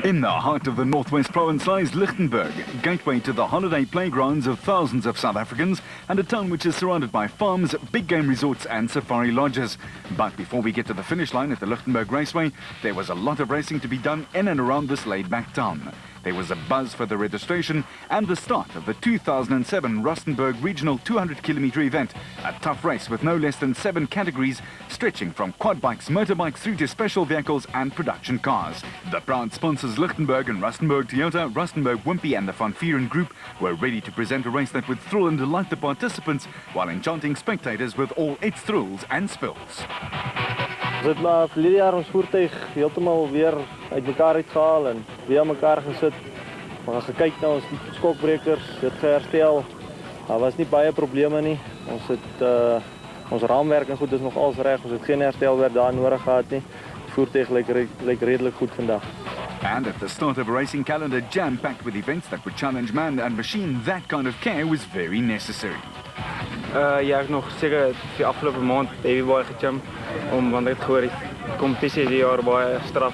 In the heart of the northwest province lies Rustenburg, gateway to the holiday playgrounds of thousands of South Africans, and a town which is surrounded by farms, big game resorts and safari lodges. But before we get to the finish line at the Rustenburg Raceway, there was a lot of racing to be done in and around this laid-back town. There was a buzz for the registration and the start of the 2007 Rustenburg Regional 200-kilometer event, a tough race with no less than 7 categories, stretching from quad bikes, motorbikes through to special vehicles and production cars. The proud sponsors Lichtenberg and Rustenburg Toyota, Rustenburg Wimpy and the Van Vieren Group were ready to present a race that would thrill and delight the participants while enchanting spectators with all its thrills and spills. Ons het maar verlede jaar ons voertuig heeltemal weer uitmekaar uitgehaal en weer aan mekaar gesit. We gaan gekyk na ons skokbrekers, dit geherstel. Daar was nie baie probleme nie. Ons het ons raamwerk en goed is nog alles reg. Ons het geen herstelwerk daar nodig gehad nie. Die voertuig lyk redelik goed vandag. And at the start of a racing calendar jam-packed with events that would challenge man and machine, that kind of care was very necessary. Ja, ek nog seker die afgelope maand heavy baie gegym want ek het gehoor die kompetisie is die jaar baie straf.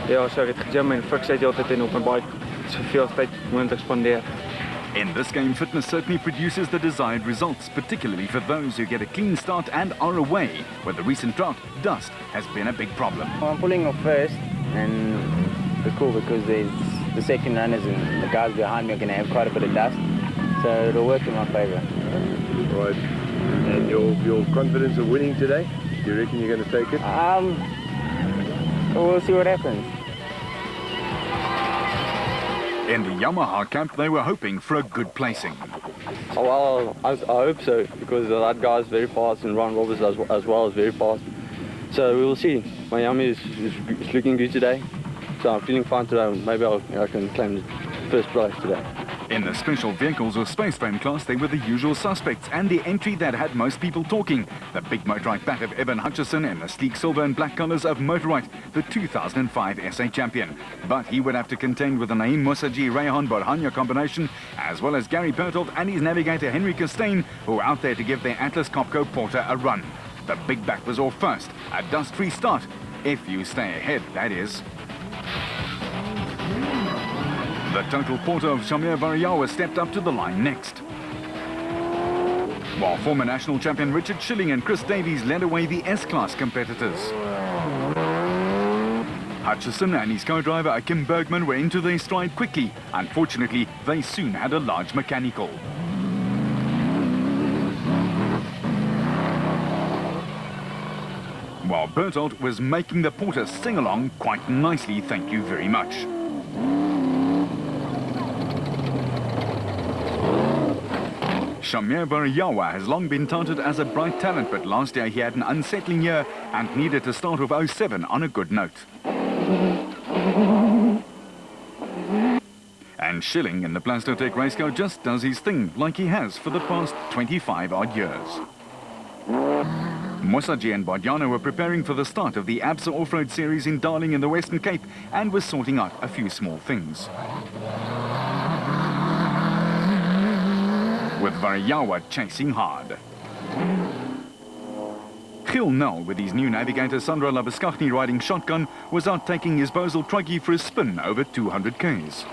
Ja, so ek het gegym en fiks uit altyd en op my bike soveel tyd moontlik spandeer. In this game, fitness certainly produces the desired results, particularly for those who get a clean start and are away, where the recent drought, dust, has been a big problem. I'm pulling off first, and it's cool because there's the second runners and the guys behind me are going to have quite a bit of dust, so it'll work in my favour. Right. And your confidence of winning today? Do you reckon you're going to take it? We'll see what happens. In the Yamaha camp, they were hoping for a good placing. Oh, well, I hope so, because that guy is very fast and Ron Roberts as well is very fast. So we will see. My Yami is looking good today, so I'm feeling fine today. Maybe I can claim the first place today. In the special vehicles or space frame class, they were the usual suspects and the entry that had most people talking. The big motorite bat of Evan Hutchison and the sleek silver and black colours of Motorite, the 2005 SA champion. But he would have to contend with the Naeem Mosaji Rayhan Borhanya combination, as well as Gary Pertelt and his navigator Henry Costain, who were out there to give their Atlas Copco Porter a run. The big back was off first, a dust-free start, if you stay ahead, that is. The total porter of Shamir Variawa stepped up to the line next, while former national champion Richard Schilling and Chris Davies led away the S-Class competitors. Hutchison and his co-driver Kim Bergman were into their stride quickly. Unfortunately, they soon had a large mechanical. While Bertolt was making the porter sing along quite nicely, thank you very much. Shamir Variawa has long been touted as a bright talent, but last year he had an unsettling year and needed to start off 07 on a good note. And Schilling in the Plastotech race car just does his thing, like he has for the past 25-odd years. Mosaji and Badiana were preparing for the start of the ABSA Off-Road Series in Darling in the Western Cape and was sorting out a few small things, with Variawa chasing hard. Gil Nel, with his new navigator Sandra LABUSCHAGNE riding shotgun, was out taking his Bozel Truggy for a spin over 200 k's.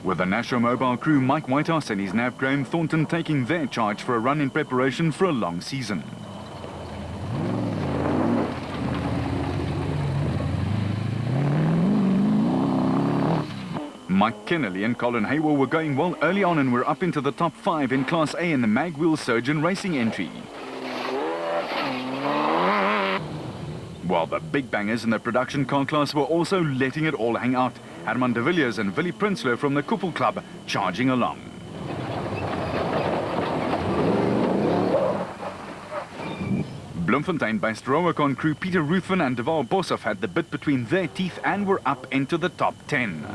With the Nashua Mobile crew Mike Whitehouse and his nav Graham Thornton taking their charge for a run in preparation for a long season. Mike Kennelly and Colin Haywell were going well early on and were up into the top 5 in Class A in the Magwheel Surgeon Racing entry. While the big bangers in the production car class were also letting it all hang out. Herman de Villiers and Willie Prinsloo from the Koppel Club charging along. Bloemfontein-based Roacon crew Peter Ruthven and Deval Boshoff had the bit between their teeth and were up into the top 10.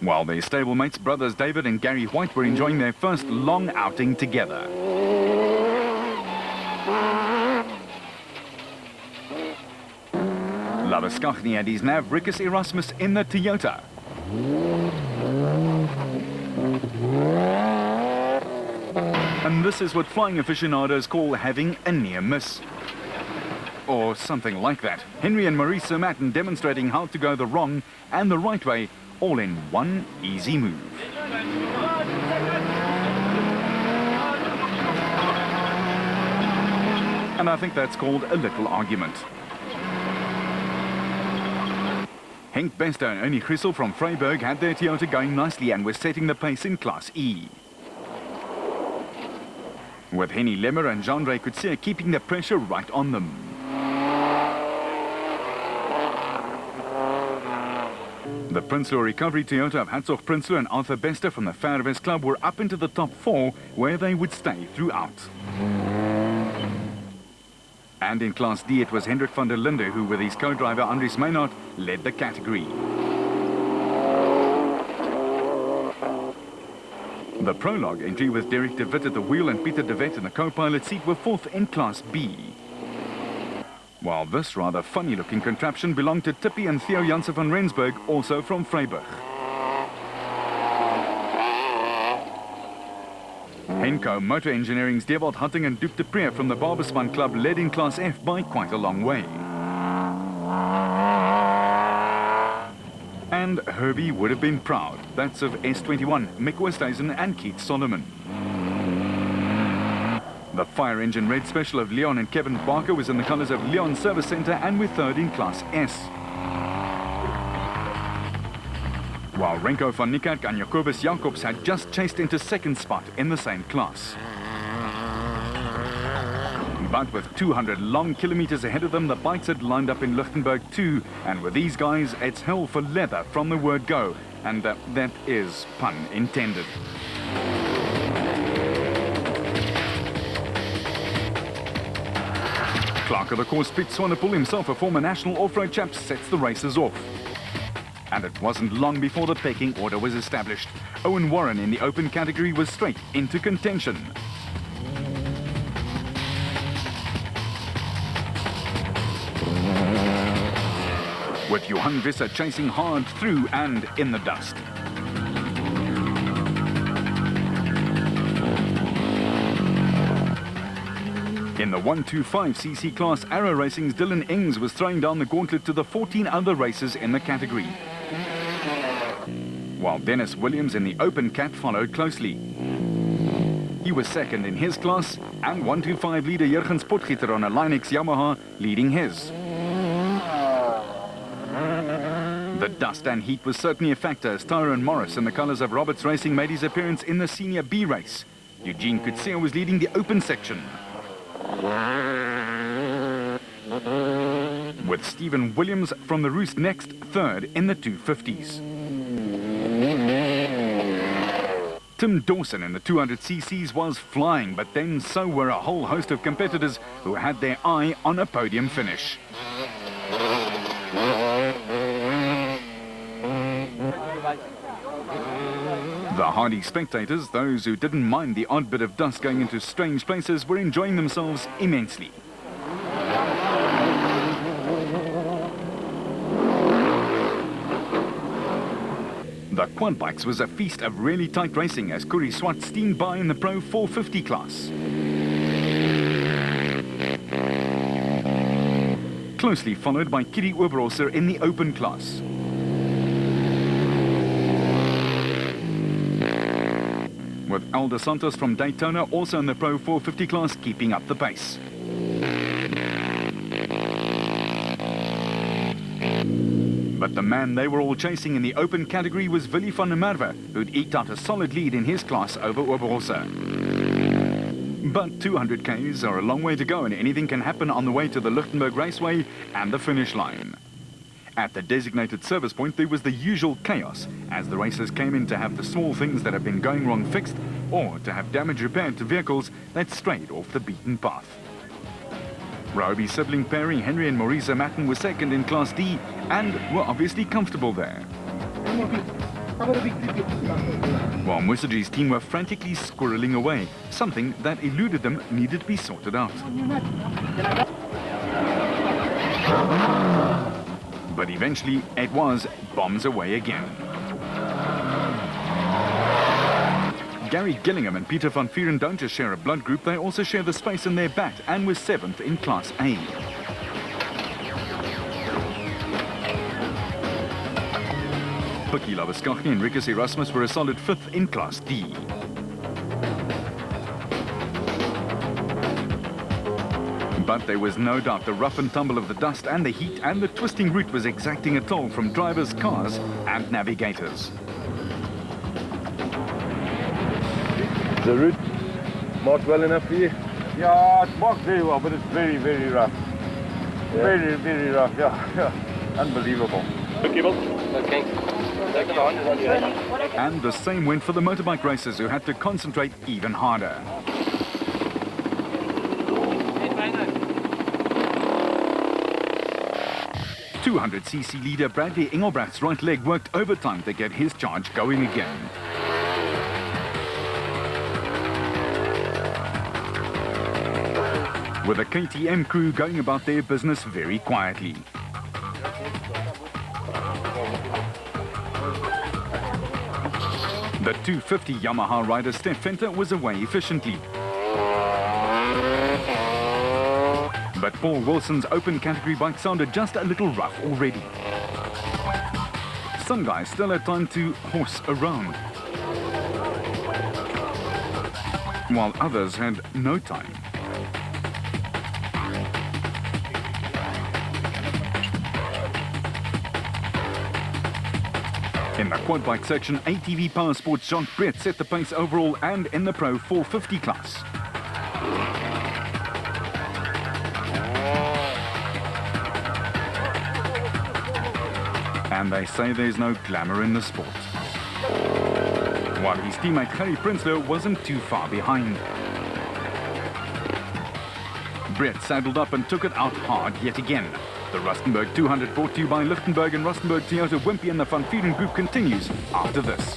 While their stablemates, brothers David and Gary White, were enjoying their first long outing together. LABUSCHAGNE and his nav Rickus Erasmus in the Toyota. And this is what flying aficionados call having a near miss. Or something like that. Henry and Marisa Matten demonstrating how to go the wrong and the right way, all in one easy move. And I think that's called a little argument. Henk Bester and Ernie Grissel from Vryburg had their Toyota going nicely and were setting the pace in Class E. With Henny Lemmer and Jean-Ray Coetzee keeping the pressure right on them. The Prinsloo Recovery Toyota of Hatzog Prinsloo and Arthur Bester from the Fairwest Club were up into the top 4, where they would stay throughout. And in Class D, it was Hendrik van der Linde who, with his co-driver Andries Maynard, led the category. The prologue entry with Derek de Wit at the wheel and Pieter de Wet in the co-pilot seat were fourth in Class B. While this rather funny-looking contraption belonged to Tippie and Theo Janssen van Rensburg, also from Vryburg. Henco Motor Engineering's Dewald Hutting and Duke de Preer from the Barberspan Club led in Class F by quite a long way. And Herbie would have been proud. That's of S21, Mick Westhuizen and Keith Solomon. The fire engine red special of Leon and Kevin Barker was in the colours of Leon Service Centre and were third in Class S. While Renko van Niekerk and Jacobus Jacobs had just chased into second spot in the same class. But with 200 long kilometers ahead of them, the bikes had lined up in Rustenburg too, and with these guys, it's hell for leather from the word go, and that is pun intended. Clark of the course, Piet Swanepoel, himself a former national off-road chap, sets the races off. And it wasn't long before the pecking order was established. Owen Warren in the open category was straight into contention. With Johan Visser chasing hard through and in the dust. In the 125cc class, Arrow Racing's Dyllon Ings was throwing down the gauntlet to the 14 other racers in the category. While Dennis Williams in the open cat followed closely. He was second in his class, and 125 leader Jurgens POTGIETER on a Linux Yamaha leading his. The dust and heat was certainly a factor as Tyrone Morris in the colours of Roberts Racing made his appearance in the Senior B race. Eugene Coetzee was leading the open section. With Stephen Williams from the Roost next, third in the 250s. Tim Dawson in the 200cc's was flying, but then so were a whole host of competitors who had their eye on a podium finish. The hardy spectators, those who didn't mind the odd bit of dust going into strange places, were enjoying themselves immensely. The quad bikes was a feast of really tight racing as Corey Swart steamed by in the Pro 450 class. Closely followed by Kitty Oberholzer in the open class. With Aldo Santos from Daytona also in the Pro 450 class keeping up the pace. But the man they were all chasing in the open category was Willy van der Merwe, who'd eked out a solid lead in his class over Oberholzer. But 200 Ks are a long way to go and anything can happen on the way to the Rustenburg Raceway and the finish line. At the designated service point there was the usual chaos as the racers came in to have the small things that have been going wrong fixed or to have damage repaired to vehicles that strayed off the beaten path. Rowby sibling pairing Henry and Marisa Matten were second in Class D and were obviously comfortable there. While Musaji's team were frantically squirreling away, something that eluded them needed to be sorted out. But eventually, it was bombs away again. Gary Gillingham and Peter van Vieren don't just share a blood group, they also share the space in their bat and were 7th in Class A. PIKKIE, LABUSCHAGNE and Rikus Erasmus were a solid 5th in Class D. But there was no doubt the rough and tumble of the dust and the heat and the twisting route was exacting a toll from drivers, cars and navigators. The route marked well enough for you? Yeah, it's marked very well, but it's very, very rough. Yeah. Very, very rough, yeah. Unbelievable. Okay. And the same went for the motorbike racers, who had to concentrate even harder. 200cc leader Bradley Engelbrecht's right leg worked overtime to get his charge going again. With the KTM crew going about their business very quietly. The 250 Yamaha rider Steph Venter was away efficiently. But Paul Wilson's open category bike sounded just a little rough already. Some guys still had time to horse around, while others had no time. In the quad bike section, ATV Power Sports' Jacques BREEDT set the pace overall and in the Pro 450 class. And they say there's no glamour in the sport. While his teammate Gerrie Prinsloo wasn't too far behind. BREEDT saddled up and took it out hard yet again. The Rustenburg 200 brought to you by Lichtenberg and Rustenburg Toyota Wimpy and the Van Vieren Group continues after this.